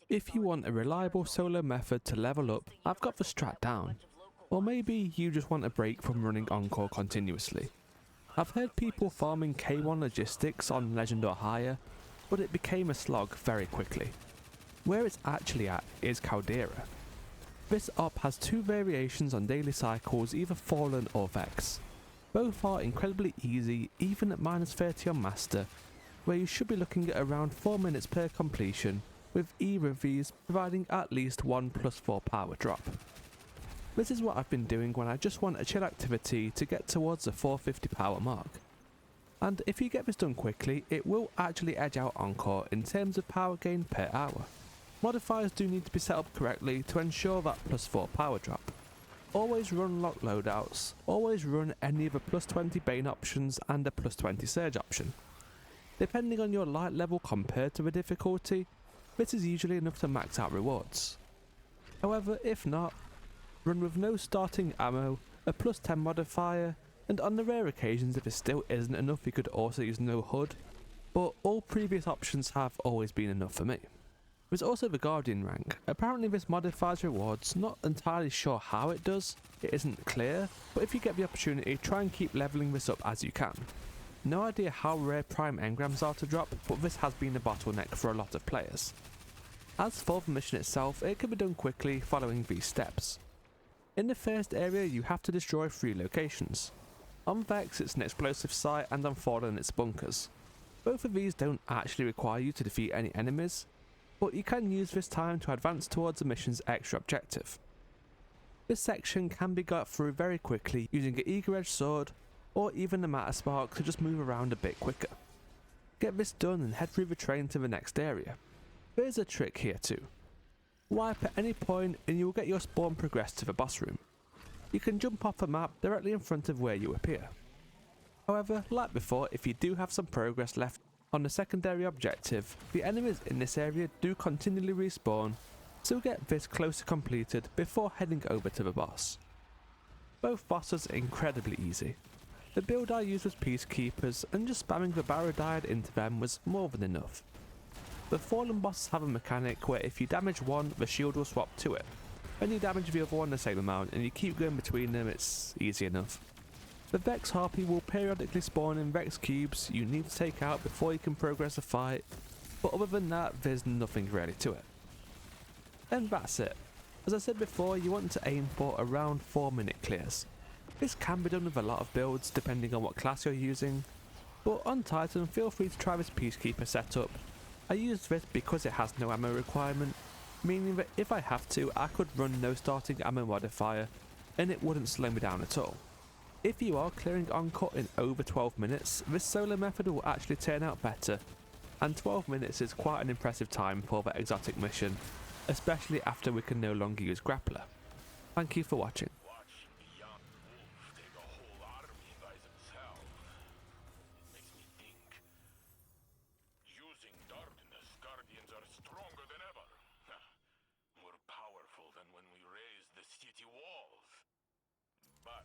If you want a reliable solo method to level up, I've got the strat down. Or maybe you just want a break from running Encore continuously. I've heard people farming K1 logistics on Legend or higher, but it became a slog very quickly. Where it's actually at is Caldera. This op has two variations on daily cycles, either Fallen or Vex. Both are incredibly easy, even at -30 on Master, where you should be looking at around 4 minutes per completion, with either of these providing at least 1 +4 power drop. This is what I've been doing when I just want a chill activity to get towards the 450 power mark. And if you get this done quickly, it will actually edge out Encore in terms of power gain per hour. Modifiers do need to be set up correctly to ensure that +4 power drop. Always run lock loadouts, always run any of the +20 Bane options and a +20 Surge option. Depending on your light level compared to the difficulty, this is usually enough to max out rewards. However, if not, run with no starting ammo, a +10 modifier, and on the rare occasions if it still isn't enough you could also use no HUD, but all previous options have always been enough for me. There's also the Guardian rank. Apparently this modifies rewards, not entirely sure how it does, it isn't clear, but if you get the opportunity try and keep levelling this up as you can. No idea how rare prime engrams are to drop, but this has been a bottleneck for a lot of players. As for the mission itself, it can be done quickly following these steps. In the first area you have to destroy 3 locations. On Vex it's an explosive site and on Fallen it's bunkers. Both of these don't actually require you to defeat any enemies, but you can use this time to advance towards the mission's extra objective. This section can be got through very quickly using an eager edge sword or even a matter spark to just move around a bit quicker. Get this done and head through the train to the next area. There's a trick here too. Wipe at any point and you will get your spawn progressed to the boss room. You can jump off the map directly in front of where you appear. However, like before, if you do have some progress left on the secondary objective, the enemies in this area do continually respawn, so get this closer completed before heading over to the boss. Both bosses are incredibly easy. The build I used was peacekeepers, and just spamming the barodiad into them was more than enough. The Fallen bosses have a mechanic where if you damage one, the shield will swap to it. When you damage the other one the same amount and you keep going between them, it's easy enough. The Vex Harpy will periodically spawn in Vex cubes you need to take out before you can progress the fight, but other than that there's nothing really to it. And that's it. As I said before, you want to aim for around 4-minute clears. This can be done with a lot of builds depending on what class you're using, but on Titan feel free to try this Peacekeeper setup. I used this because it has no ammo requirement, meaning that if I have to I could run no starting ammo modifier and it wouldn't slow me down at all. If you are clearing Encore in over 12 minutes, this solo method will actually turn out better, and 12 minutes is quite an impressive time for the exotic mission, especially after we can no longer use Grappler. Thank you for watching. Guardians are stronger than ever. More powerful than when we raised the city walls. But